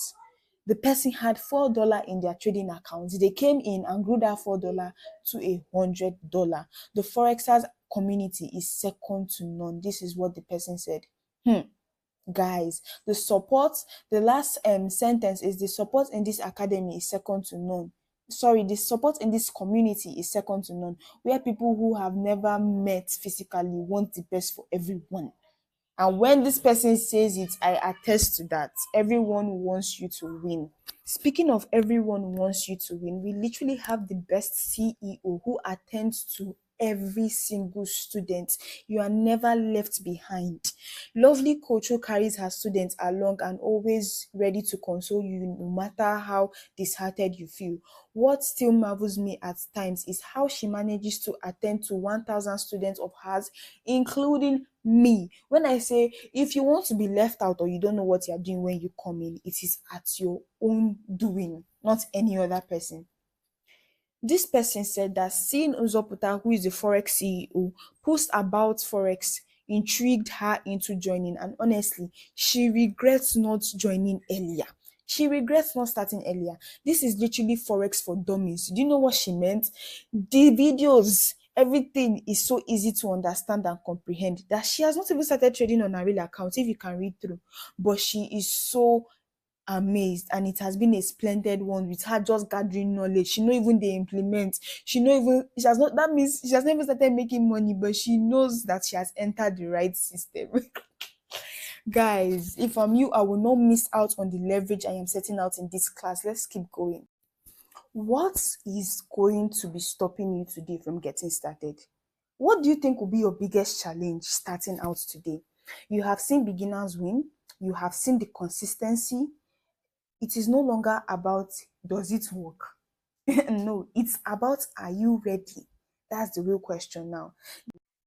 The person had $4 in their trading accounts. They came in and grew that $4 to $100. The Forexers community is second to none. This is what the person said. Guys, the last sentence is, "The support in this academy is second to none." Sorry, the support in this community is second to none, where people who have never met physically want the best for everyone. And when this person says it, I attest to that. Everyone wants you to win. Speaking of everyone wants you to win, we literally have the best CEO who attends to every single student. You are never left behind. Lovely coach who carries her students along and always ready to console you no matter how disheartened you feel. What still marvels me at times is how she manages to attend to 1,000 students of hers, including me. When I say, if you want to be left out or you don't know what you're doing when you come in, it is at your own doing, not any other person. This person said that seeing Uzoputa, who is the Forex CEO, post about Forex intrigued her into joining, and honestly, she regrets not joining earlier. She regrets not starting earlier. This is literally Forex for dummies. Do you know what she meant? The videos, everything is so easy to understand and comprehend that she has not even started trading on her real account, if you can read through. But she is so amazed, and it has been a splendid one with her just gathering knowledge. She know even they implement. She has not, that means she has never started making money, but she knows that she has entered the right system. Guys, if I'm you, I will not miss out on the leverage I am setting out in this class. Let's keep going. What is going to be stopping you today from getting started? What do you think will be your biggest challenge starting out today? You have seen beginners win, you have seen the consistency. It is no longer about does it work? No, it's about are you ready? That's the real question now.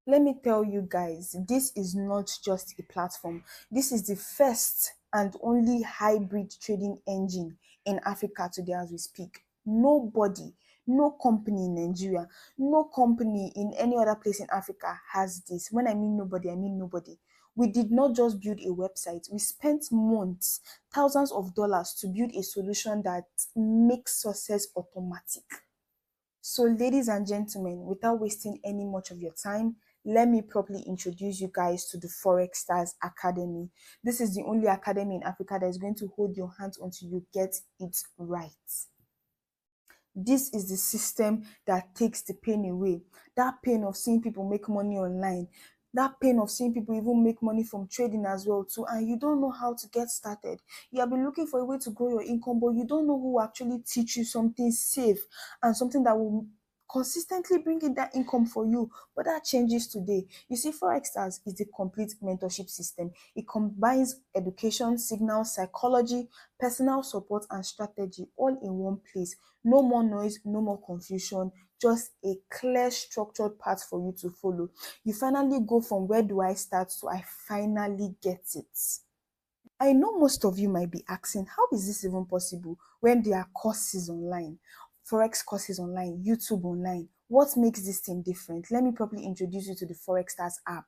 Let me tell you guys, this is not just a platform. This is the first and only hybrid trading engine in Africa today as we speak. Nobody, no company in Nigeria, no company in any other place in Africa has this. When I mean nobody, I mean nobody. We did not just build a website. We spent months, thousands of dollars to build a solution that makes success automatic. So, ladies and gentlemen, without wasting any much of your time, let me properly introduce you guys to the Forex Stars Academy. This is the only academy in Africa that is going to hold your hands until you get it right. This is the system that takes the pain away. That pain of seeing people make money online, that pain of seeing people even make money from trading as well too, and you don't know how to get started. You have been looking for a way to grow your income, but you don't know who will actually teach you something safe and something that will consistently bring in that income for you. But that changes today. You see, Forex Stars is the complete mentorship system. It combines education, signal, psychology, personal support, and strategy all in one place. No more noise, no more confusion, just a clear, structured path for you to follow. You finally go from where do I start to I finally get it. I know most of you might be asking, how is this even possible when there are courses online, Forex courses online, YouTube online? What makes this thing different? Let me properly introduce you to the Forex Stars app.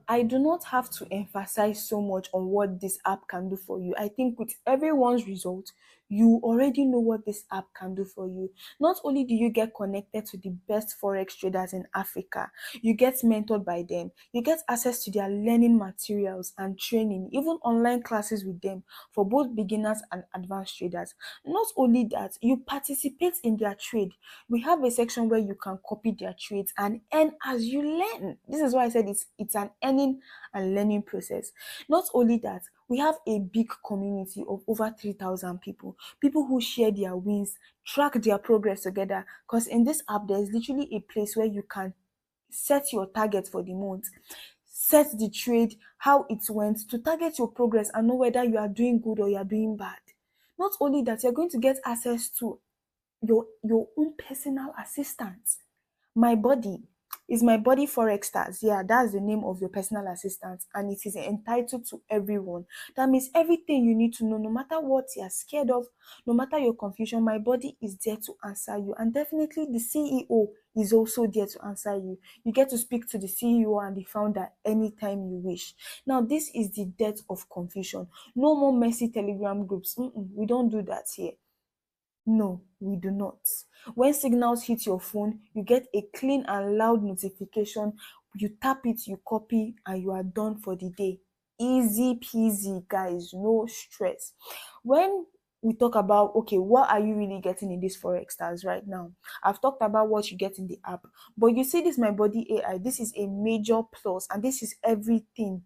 I do not have to emphasize so much on what this app can do for you. I think with everyone's result, you already know what this app can do for you. Not only do you get connected to the best Forex traders in Africa, you get mentored by them, you get access to their learning materials and training, even online classes with them for both beginners and advanced traders. Not only that, you participate in their trade. We have a section where you can copy their trades and earn as you learn. This is why I said it's an earning and learning process. Not only that, we have a big community of over 3,000 people who share their wins, track their progress together. Because in this app, there's literally a place where you can set your target for the month, set the trade, how it went, to target your progress and know whether you are doing good or you are doing bad. Not only that, you're going to get access to your own personal assistant. My body is my body Forex Stars. Yeah, that's the name of your personal assistant, and it is entitled to everyone. That means everything you need to know, no matter what you're scared of, no matter your confusion, my body is there to answer you. And definitely the CEO is also there to answer you. You get to speak to the CEO and the founder anytime you wish. Now, this is the death of confusion. No more messy Telegram groups. We don't do that here. No, we do not. When signals hit your phone, you get a clean and loud notification. You tap it, you copy, and you are done for the day. Easy peasy, guys, no stress. When we talk about, okay, what are you really getting in this Forex Stars right now? I've talked about what you get in the app, but you see this My Body AI, this is a major plus, and this is everything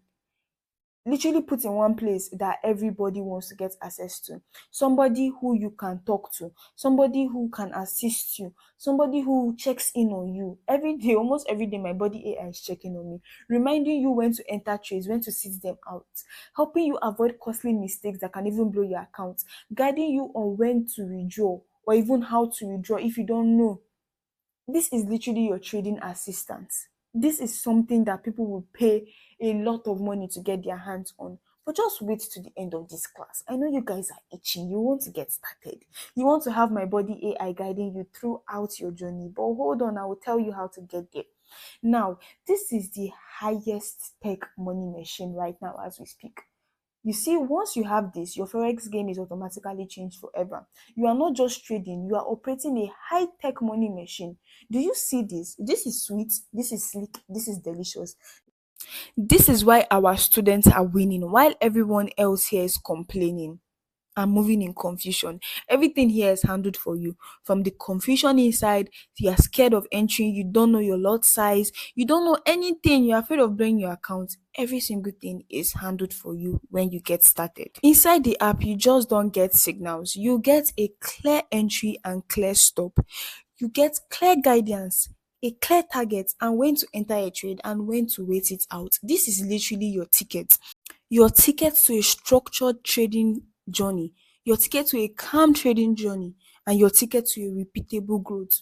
literally put in one place that everybody wants to get access to. Somebody who you can talk to, somebody who can assist you, somebody who checks in on you every day. Almost every day My Body AI is checking on me, reminding you when to enter trades, when to sit them out, helping you avoid costly mistakes that can even blow your account, guiding you on when to withdraw or even how to withdraw if you don't know. This is literally your trading assistant. This is something that people will pay a lot of money to get their hands on. But just wait to the end of this class. I know you guys are itching. You want to get started. You want to have my body AI guiding you throughout your journey. But hold on, I will tell you how to get there. Now, this is the highest tech money machine right now as we speak. You see, once you have this, your Forex game is automatically changed forever. You are not just trading, you are operating a high tech money machine. Do you see this? This is sweet, this is sleek, this is delicious. This is why our students are winning while everyone else here is complaining and moving in confusion. Everything here is handled for you. From the confusion inside, you are scared of entering, you don't know your lot size, you don't know anything, you're afraid of blowing your account. Every single thing is handled for you when you get started. Inside the app, you just don't get signals. You get a clear entry and clear stop. You get clear guidance, a clear target, and when to enter a trade and when to wait it out. This is literally your ticket to a structured trading journey, your ticket to a calm trading journey, and your ticket to a repeatable growth.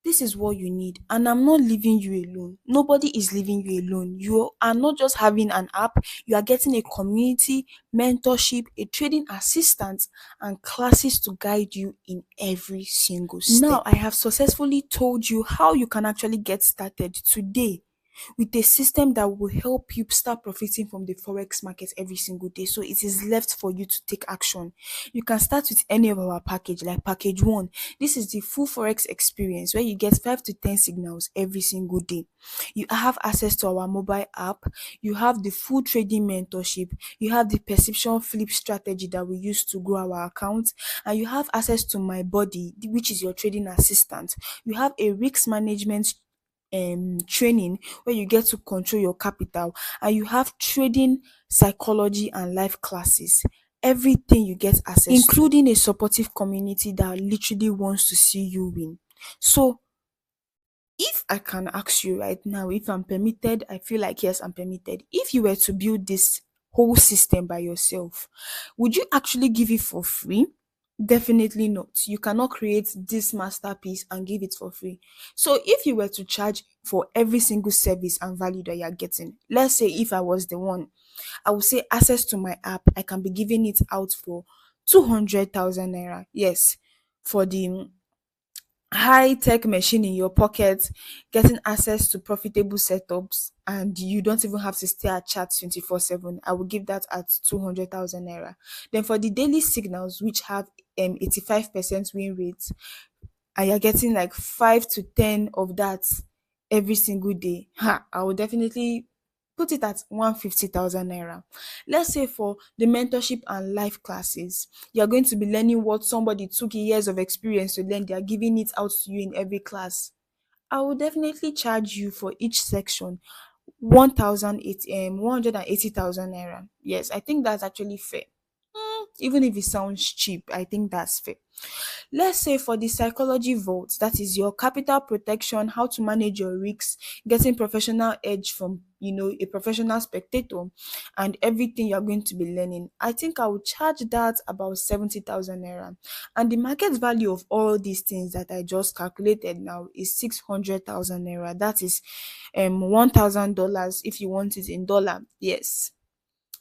This is what you need. And I'm not leaving you alone. Nobody is leaving you alone. You are not just having an app, you are getting a community, mentorship, a trading assistant, and classes to guide you in every single step. Now, I have successfully told you how you can actually get started today with a system that will help you start profiting from the forex market every single day. So it is left for you to take action. You can start with any of our package, like package 1. This is the full forex experience where you get 5 to 10 signals every single day. You have access to our mobile app, you have the full trading mentorship, you have the perception flip strategy that we use to grow our account, and you have access to my body, which is your trading assistant. You have a risk management training where you get to control your capital, and you have trading psychology and life classes. Everything you get access including a supportive community that literally wants to see you win. So if I can ask you right now, if I'm permitted, I feel like yes, I'm permitted. If you were to build this whole system by yourself, would you actually give it for free? Definitely not. You cannot create this masterpiece and give it for free. So if you were to charge for every single service and value that you're getting, let's say if I was the one, I would say access to my app, I can be giving it out for 200,000 naira. Yes, for the high tech machine in your pocket, getting access to profitable setups, and you don't even have to stay at chat 24/7. I will give that at 200,000 naira. Then for the daily signals, which have 85% win rate, and you're getting like 5 to 10 of that every single day, I will definitely put it at 150,000 naira. Let's say for the mentorship and life classes, you're going to be learning what somebody took years of experience to learn. They are giving it out to you in every class. I will definitely charge you for each section 180,000 naira. Yes, I think that's actually fair. Even if it sounds cheap, I think that's fair. Let's say for the psychology vault, that is your capital protection, how to manage your risks, getting professional edge from a professional spectator, and everything you're going to be learning. I think I would charge that about 70,000 naira. And the market value of all these things that I just calculated now is 600,000 naira. That is $1,000 if you want it in dollar. Yes,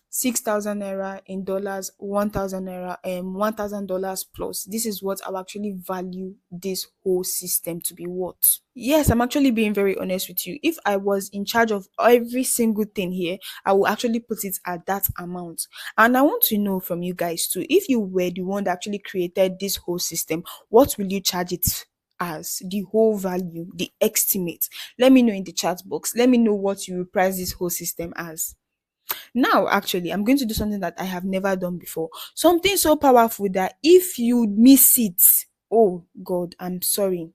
6,000 naira in dollars, 1,000 naira, $1,000 plus. This is what I'll actually value this whole system to be worth. Yes, I'm actually being very honest with you. If I was in charge of every single thing here, I will actually put it at that amount. And I want to know from you guys too, if you were the one that actually created this whole system, what will you charge it as? The whole value, the estimate. Let me know in the chat box. Let me know what you will price this whole system as. Now, actually, I'm going to do something that I have never done before. Something so powerful that if you miss it, oh God, I'm sorry.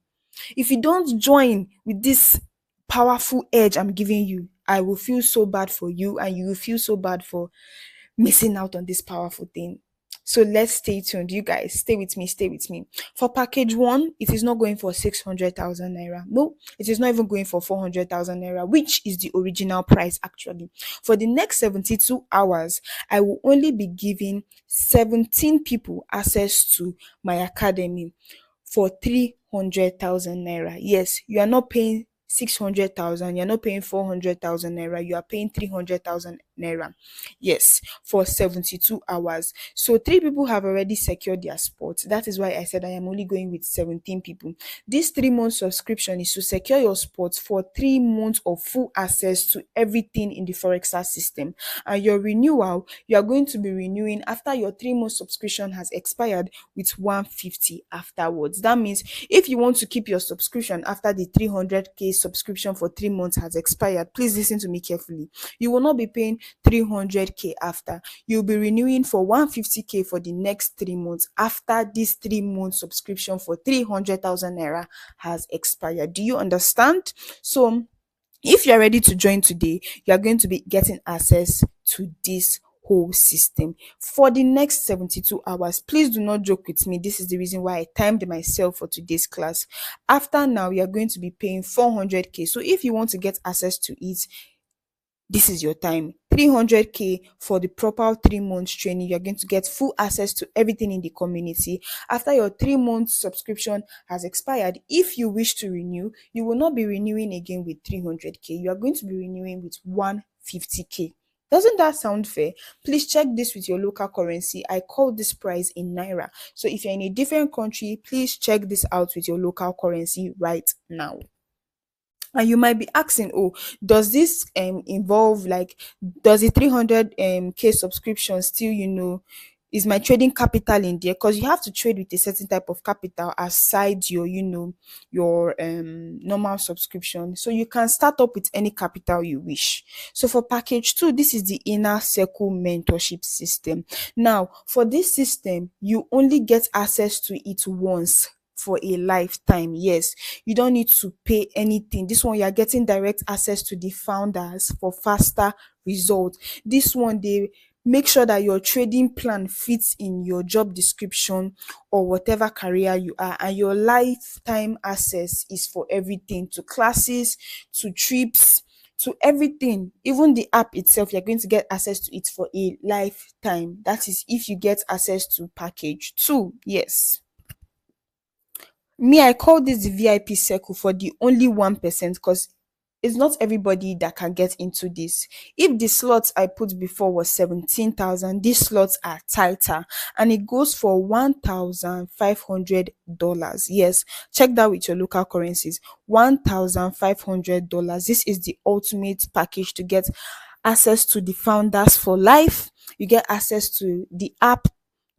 If you don't join with this powerful edge I'm giving you, I will feel so bad for you, and you will feel so bad for missing out on this powerful thing. So let's stay tuned. You guys, stay with me, stay with me. For package 1, it is not going for 600,000 naira. No, it is not even going for 400,000 naira, which is the original price actually. For the next 72 hours, I will only be giving 17 people access to my academy for 300,000 naira. Yes, you are not paying 600,000, you're not paying 400,000 naira, you are paying 300,000 naira. Yes, for 72 hours. So three people have already secured their spot. That is why I said I am only going with 17 people. This 3 month subscription is to secure your spot for 3 months of full access to everything in the Forex system. And your renewal, you are going to be renewing after your 3 month subscription has expired with 150 afterwards. That means if you want to keep your subscription after the 300k subscription for 3 months has expired, please listen to me carefully. You will not be paying 300k after. You'll be renewing for 150k for the next 3 months after this 3 month subscription for 300,000 naira has expired. Do you understand? So if you're ready to join today, you are going to be getting access to this whole system for the next 72 hours. Please do not joke with me. This is the reason why I timed myself for today's class. After now, you are going to be paying 400k. So if you want to get access to it, this is your time. 300k for the proper 3 months training. You're going to get full access to everything in the community. After your 3 months subscription has expired, if you wish to renew, you will not be renewing again with 300k. You are going to be renewing with 150k. Doesn't that sound fair? Please check this with your local currency. I call this price in naira. So if you're in a different country, please check this out with your local currency right now. And you might be asking, oh, does this involve, like, does the 300 k subscription still, is my trading capital in there? Because you have to trade with a certain type of capital aside your, your normal subscription. So you can start up with any capital you wish. So for package 2, this is the inner circle mentorship system. Now for this system, you only get access to it once for a lifetime. Yes, you don't need to pay anything. This one, you are getting direct access to the founders for faster results. This one, they make sure that your trading plan fits in your job description or whatever career you are, and your lifetime access is for everything, to classes, to trips, to everything. Even the app itself, you're going to get access to it for a lifetime. That is if you get access to package 2. Yes, me, I call this the VIP circle for the only 1%, because it's not everybody that can get into this. If the slots I put before was 17,000, these slots are tighter and it goes for $1,500. Yes, check that with your local currencies. $1,500. This is the ultimate package to get access to the founders for life. You get access to the app,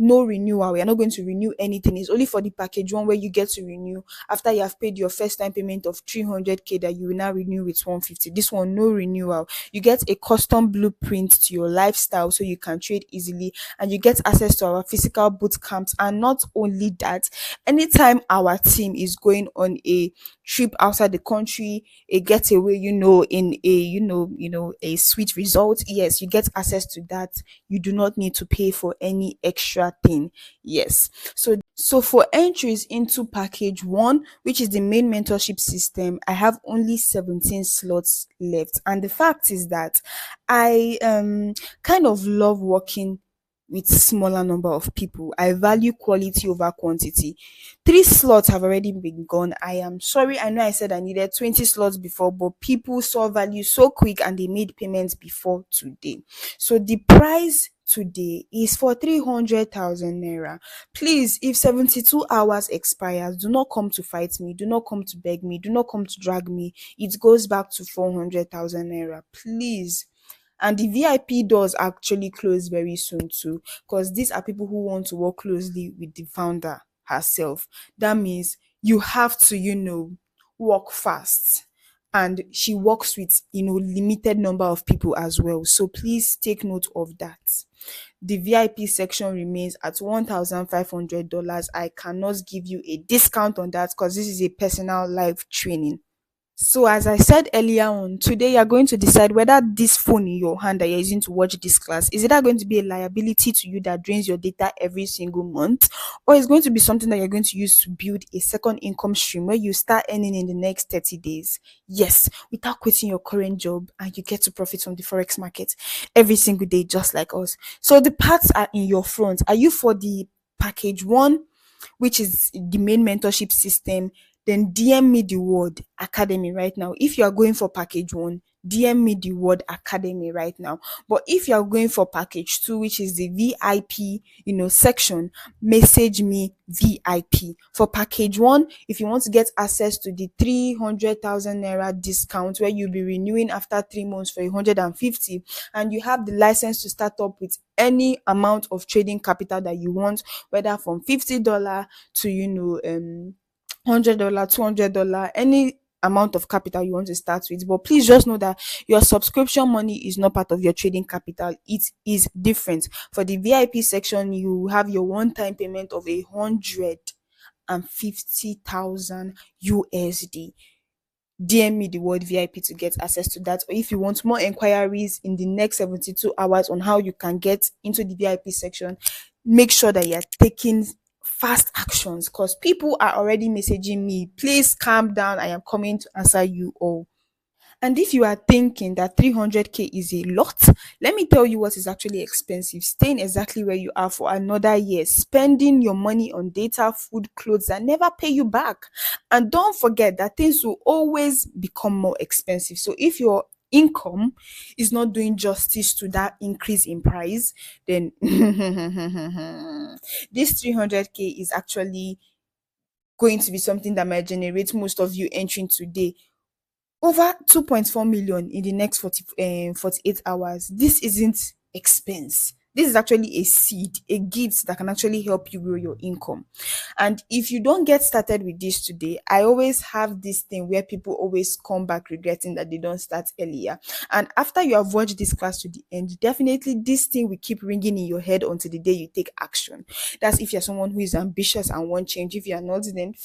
no renewal. We are not going to renew anything. It's only for the package 1 where you get to renew after you have paid your first time payment of 300k, that you will now renew with 150. This one, no renewal. You get a custom blueprint to your lifestyle so you can trade easily, and you get access to our physical boot camps. And not only that, anytime our team is going on a trip outside the country, a getaway, in a a sweet result, yes, you get access to that. You do not need to pay for any extra thing. Yes. So for entries into package 1, which is the main mentorship system, I have only 17 slots left. And the fact is that I kind of love working with smaller number of people. I value quality over quantity. 3 slots have already been gone. I am sorry. I know I said I needed 20 slots before, but people saw value so quick and they made payments before today. So the price today is for 300,000 naira. Please, if 72 hours expires, do not come to fight me, do not come to beg me, do not come to drag me. It goes back to 400,000 naira, please. And the VIP doors actually close very soon too, because these are people who want to work closely with the founder herself. That means you have to, work fast. And she works with, limited number of people as well. So please take note of that. The VIP section remains at $1,500. I cannot give you a discount on that because this is a personal live training. So as I said earlier on, today you're going to decide whether this phone in your hand that you're using to watch this class, is either going to be a liability to you that drains your data every single month, or it's going to be something that you're going to use to build a second income stream where you start earning in the next 30 days. Yes, without quitting your current job, and you get to profit from the Forex market every single day, just like us. So the parts are in your front. Are you for the package 1, which is the main mentorship system? then DM me the word academy right now. If you are going for package 1, DM me the word academy right now. But if you are going for package 2, which is the VIP, section, message me VIP. For package 1, if you want to get access to the 300,000 naira discount where you'll be renewing after 3 months for 150, and you have the license to start up with any amount of trading capital that you want, whether from $50 to $100, $200, any amount of capital you want to start with. But please just know that your subscription money is not part of your trading capital. It is different. For the VIP section, you have your one-time payment of 150,000 USD. DM me the word VIP to get access to that. Or if you want more inquiries in the next 72 hours on how you can get into the VIP section, make sure that you're taking fast actions, because people are already messaging me. Please calm down. I am coming to answer you all. And if you are thinking that 300k is a lot, let me tell you what is actually expensive. Staying exactly where you are for another year, spending your money on data, food, clothes that never pay you back. And don't forget that things will always become more expensive. So if your income is not doing justice to that increase in price, then this 300k is actually going to be something that might generate most of you entering today over 2.4 million in the next 48 hours. This isn't expense. This is actually a seed, a gift that can actually help you grow your income. And if you don't get started with this today, I always have this thing where people always come back regretting that they don't start earlier. And after you have watched this class to the end, definitely this thing will keep ringing in your head until the day you take action. That's if you're someone who is ambitious and want change. If you're not, then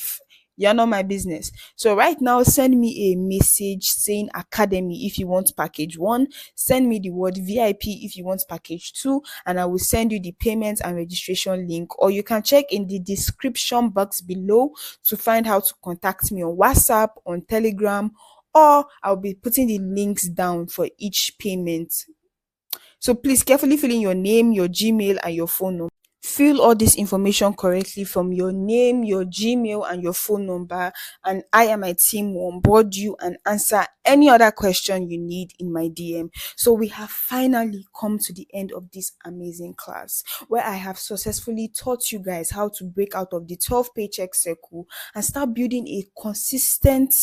you're not my business. So right now, send me a message saying academy if you want package 1. Send me the word VIP if you want package 2, and I will send you the payment and registration link. Or you can check in the description box below to find how to contact me on WhatsApp, on Telegram, or I'll be putting the links down for each payment. So please carefully fill in your name, your Gmail, and your phone number. Fill all this information correctly from your name, your Gmail, and your phone number, and I and my team will onboard you and answer any other question you need in my DM. So we have finally come to the end of this amazing class where I have successfully taught you guys how to break out of the 12 paycheck circle and start building a consistent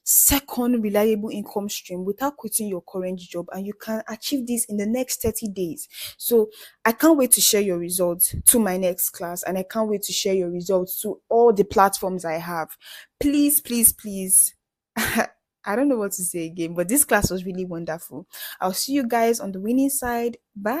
second reliable income stream without quitting your current job, and you can achieve this in the next 30 days. So I can't wait to share your results to my next class, and I can't wait to share your results to all the platforms I have. Please, please, please. I don't know what to say again, but this class was really wonderful. I'll see you guys on the winning side. Bye.